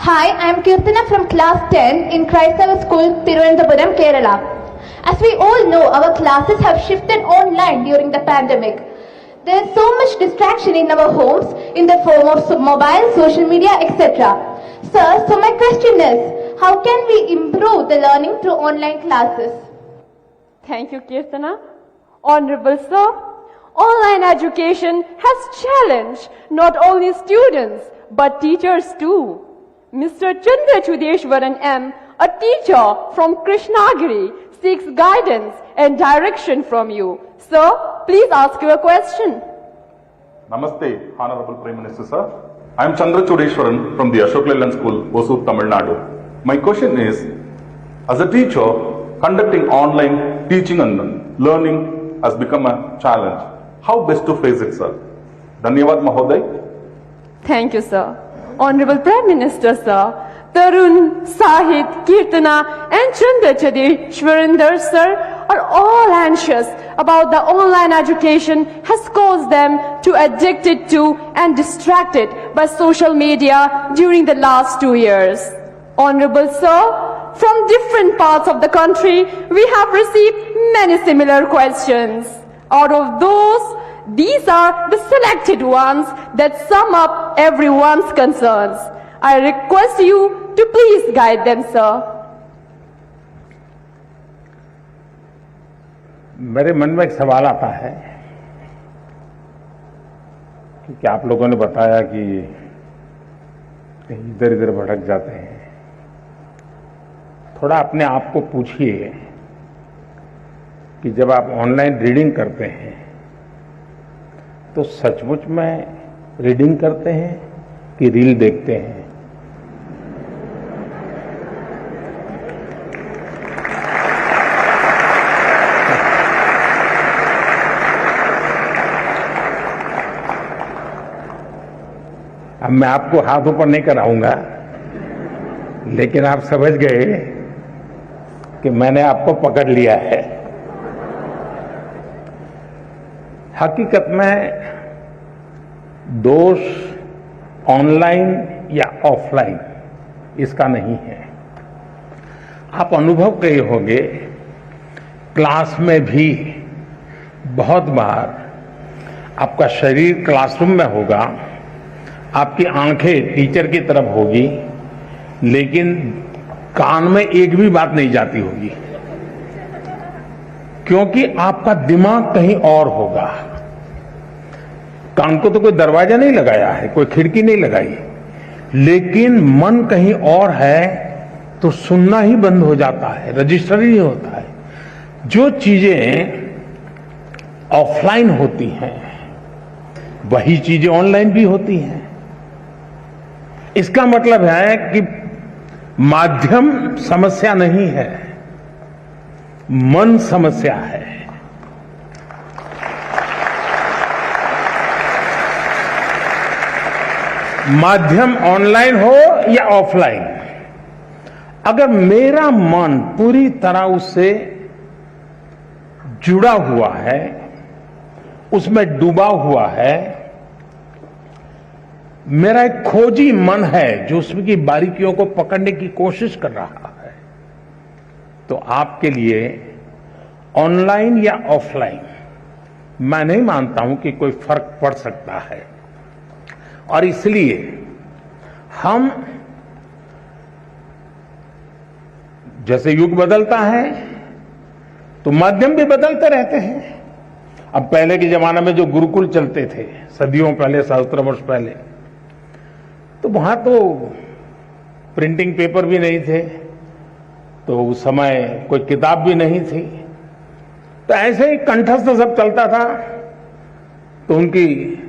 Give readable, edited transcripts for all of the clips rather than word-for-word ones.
Hi, I am Kirtana from class 10 in Christava School, Thiruvananthapuram, Kerala. As we all know, our classes have shifted online during the pandemic. There is so much distraction in our homes in the form of mobile, social media, etc. Sir, so my question is, how can we improve the learning through online classes? Thank you, Kirtana. Honorable Sir, online education has challenged not only students but teachers too. Mr. Chandra Chudeshwaran M., a teacher from Krishnagiri, seeks guidance and direction from you. Sir, please ask your question. Namaste, Honorable Prime Minister Sir. I am Chandra Chudeshwaran from the Ashok Leyland School, Hosur, Tamil Nadu. My question is, as a teacher, conducting online teaching and learning has become a challenge. How best to face it, sir? Dhanyavad Mahoday. Thank you, sir. Honorable Prime Minister, sir, Tarun, Sahit, Kirtana and Chandra Chudeshwaran sir are all anxious about the online education has caused them to addicted to and distracted by social media during the last 2 years. Honorable sir, from different parts of the country, we have received many similar questions. Out of those, these are the selected ones that sum up everyone's concerns. I request you to please guide them, sir. मेरे मन में एक सवाल आता है कि आप लोगों ने बताया कि इधर इधर भटक जाते हैं। थोड़ा अपने आप को पूछिए कि जब आप ऑनलाइन रीडिंग करते हैं तो सचमुच में रीडिंग करते हैं कि रील देखते हैं? अब मैं आपको हाथ ऊपर नहीं कराऊंगा, लेकिन आप समझ गए कि मैंने आपको पकड़ लिया है। हकीकत में दोष ऑनलाइन या ऑफलाइन इसका नहीं है। आप अनुभव किए होंगे, क्लास में भी बहुत बार आपका शरीर क्लासरूम में होगा, आपकी आंखें टीचर की तरफ होगी, लेकिन कान में एक भी बात नहीं जाती होगी, क्योंकि आपका दिमाग कहीं और होगा। कान को तो कोई दरवाजा नहीं लगाया है, कोई खिड़की नहीं लगाई, लेकिन मन कहीं और है तो सुनना ही बंद हो जाता है, रजिस्टर ही नहीं होता है। जो चीजें ऑफलाइन होती हैं वही चीजें ऑनलाइन भी होती हैं। इसका मतलब है कि माध्यम समस्या नहीं है, मन समस्या है। माध्यम ऑनलाइन हो या ऑफलाइन, अगर मेरा मन पूरी तरह उससे जुड़ा हुआ है, उसमें डूबा हुआ है, मेरा एक खोजी मन है जो उसकी बारीकियों को पकड़ने की कोशिश कर रहा है, तो आपके लिए ऑनलाइन या ऑफलाइन मैं नहीं मानता हूं कि कोई फर्क पड़ सकता है। और इसलिए हम, जैसे युग बदलता है तो माध्यम भी बदलते रहते हैं। अब पहले के जमाने में जो गुरुकुल चलते थे, सदियों पहले, सहस्त्र वर्ष पहले, तो वहां तो प्रिंटिंग पेपर भी नहीं थे, तो उस समय कोई किताब भी नहीं थी, तो ऐसे ही कंठस्थ सब चलता था। तो उनकी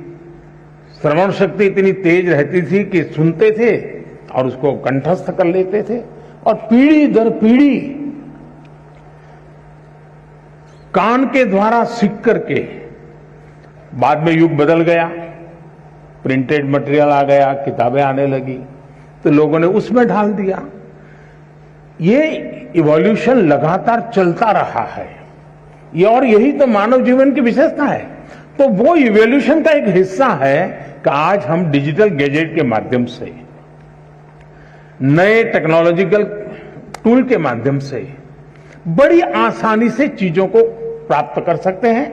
श्रवण शक्ति इतनी तेज रहती थी कि सुनते थे और उसको कंठस्थ कर लेते थे, और पीढ़ी दर पीढ़ी कान के द्वारा सीख करके, बाद में युग बदल गया, प्रिंटेड मटेरियल आ गया, किताबें आने लगी, तो लोगों ने उसमें ढाल दिया। ये इवोल्यूशन लगातार चलता रहा है, ये, और यही तो मानव जीवन की विशेषता है। तो वो इवोल्यूशन का एक हिस्सा है कि आज हम डिजिटल गैजेट के माध्यम से नए टेक्नोलॉजिकल टूल के माध्यम से बड़ी आसानी से चीजों को प्राप्त कर सकते हैं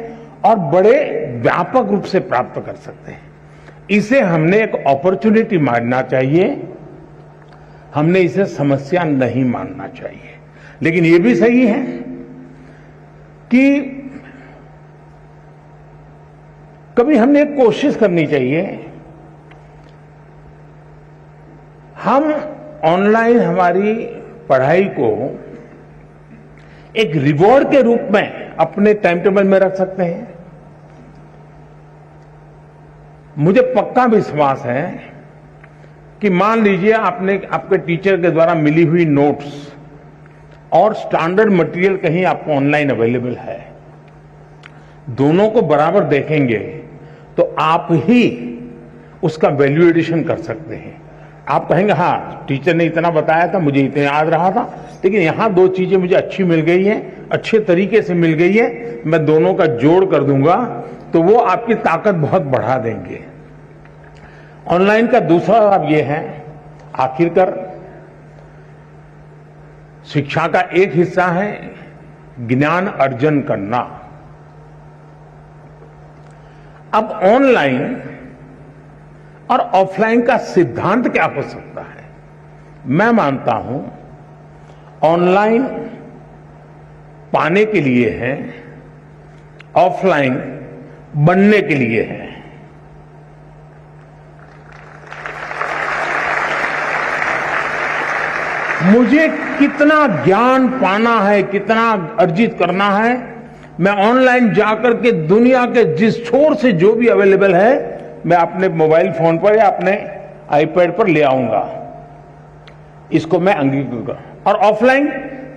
और बड़े व्यापक रूप से प्राप्त कर सकते हैं। इसे हमने एक अपॉर्चुनिटी मानना चाहिए, हमने इसे समस्या नहीं मानना चाहिए। लेकिन ये भी सही है कि कभी हमने एक कोशिश करनी चाहिए, हम ऑनलाइन हमारी पढ़ाई को एक रिवॉर्ड के रूप में अपने टाइम टेबल में रख सकते हैं। मुझे पक्का विश्वास है कि मान लीजिए आपने आपके टीचर के द्वारा मिली हुई नोट्स और स्टैंडर्ड मटेरियल कहीं आपको ऑनलाइन अवेलेबल है, दोनों को बराबर देखेंगे तो आप ही उसका वैल्यू एडिशन कर सकते हैं। आप कहेंगे हाँ टीचर ने इतना बताया था, मुझे इतना याद रहा था, लेकिन यहां दो चीजें मुझे अच्छी मिल गई हैं, अच्छे तरीके से मिल गई है, मैं दोनों का जोड़ कर दूंगा, तो वो आपकी ताकत बहुत बढ़ा देंगे। ऑनलाइन का दूसरा लाभ ये है, आखिरकार शिक्षा का एक हिस्सा है ज्ञान अर्जन करना। अब ऑनलाइन और ऑफलाइन का सिद्धांत क्या हो सकता है? मैं मानता हूं ऑनलाइन पाने के लिए है, ऑफलाइन बनने के लिए है। मुझे कितना ज्ञान पाना है, कितना अर्जित करना है, मैं ऑनलाइन जाकर के दुनिया के जिस छोर से जो भी अवेलेबल है मैं अपने मोबाइल फोन पर या अपने आईपैड पर ले आऊंगा, इसको मैं अंगीकृत करूं। और ऑफलाइन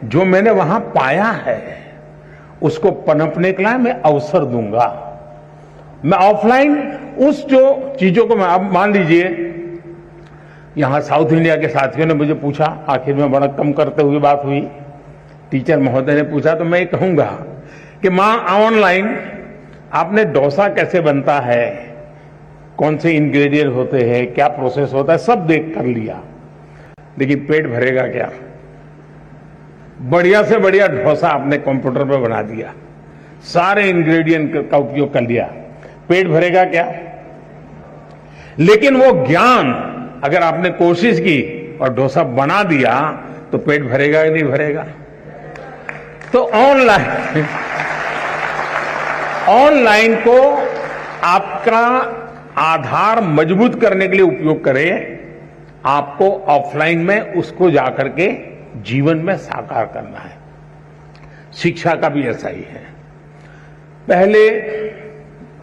जो मैंने वहां पाया है उसको पनपने के लिए मैं अवसर दूंगा। मैं ऑफलाइन उस जो चीजों को मैं, अब मान लीजिए यहां साउथ इंडिया के साथियों ने मुझे पूछा, आखिर में बड़ा कम करते हुए बात हुई, टीचर महोदय ने पूछा, तो मैं ये कहूंगा कि मां ऑनलाइन आपने डोसा कैसे बनता है, कौन से इंग्रेडिएंट होते हैं, क्या प्रोसेस होता है, सब देख कर लिया, लेकिन पेट भरेगा क्या? बढ़िया से बढ़िया डोसा आपने कंप्यूटर पर बना दिया, सारे इंग्रेडिएंट का उपयोग कर लिया, पेट भरेगा क्या? लेकिन वो ज्ञान अगर आपने कोशिश की और डोसा बना दिया तो पेट भरेगा या नहीं भरेगा? तो ऑनलाइन को आपका आधार मजबूत करने के लिए उपयोग करें, आपको ऑफलाइन में उसको जाकर के जीवन में साकार करना है। शिक्षा का भी ऐसा ही है। पहले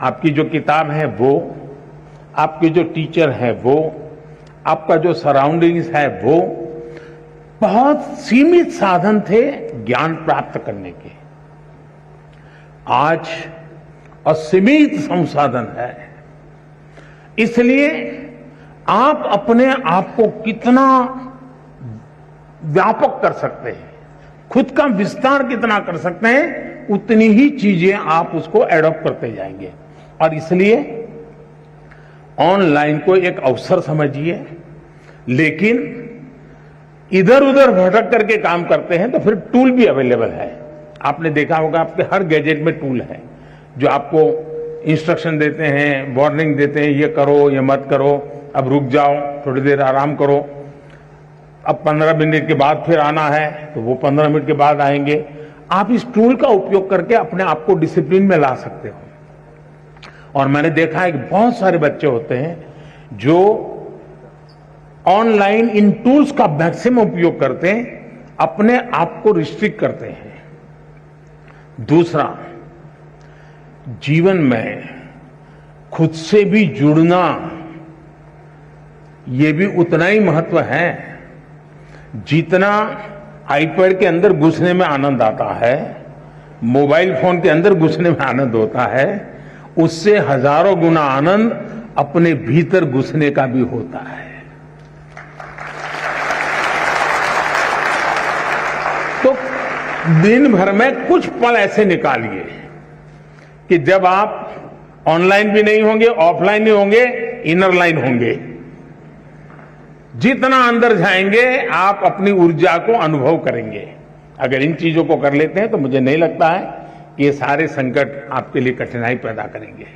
आपकी जो किताब है वो, आपके जो टीचर है वो, आपका जो सराउंडिंग्स है वो, बहुत सीमित साधन थे ज्ञान प्राप्त करने के। आज असीमित संसाधन है, इसलिए आप अपने आप को कितना व्यापक कर सकते हैं, खुद का विस्तार कितना कर सकते हैं, उतनी ही चीजें आप उसको एडॉप्ट करते जाएंगे। और इसलिए ऑनलाइन को एक अवसर समझिए, लेकिन इधर उधर भटक करके काम करते हैं तो फिर टूल भी अवेलेबल है। आपने देखा होगा आपके हर गैजेट में टूल है जो आपको इंस्ट्रक्शन देते हैं, वार्निंग देते हैं, ये करो ये मत करो, अब रुक जाओ, थोड़ी देर आराम करो, अब 15 मिनट के बाद फिर आना है तो वो 15 मिनट के बाद आएंगे। आप इस टूल का उपयोग करके अपने आप को डिसिप्लिन में ला सकते हो। और मैंने देखा है कि बहुत सारे बच्चे होते हैं जो ऑनलाइन इन टूल्स का मैक्सिमम उपयोग करते हैं, अपने आप को रिस्ट्रिक्ट करते हैं। दूसरा, जीवन में खुद से भी जुड़ना ये भी उतना ही महत्व है जितना आईपैड के अंदर घुसने में आनंद आता है, मोबाइल फोन के अंदर घुसने में आनंद होता है, उससे हजारों गुना आनंद अपने भीतर घुसने का भी होता है। तो दिन भर में कुछ पल ऐसे निकालिए कि जब आप ऑनलाइन भी नहीं होंगे, ऑफलाइन नहीं होंगे, इनर लाइन होंगे। जितना अंदर जाएंगे आप अपनी ऊर्जा को अनुभव करेंगे। अगर इन चीजों को कर लेते हैं तो मुझे नहीं लगता है कि ये सारे संकट आपके लिए कठिनाई पैदा करेंगे।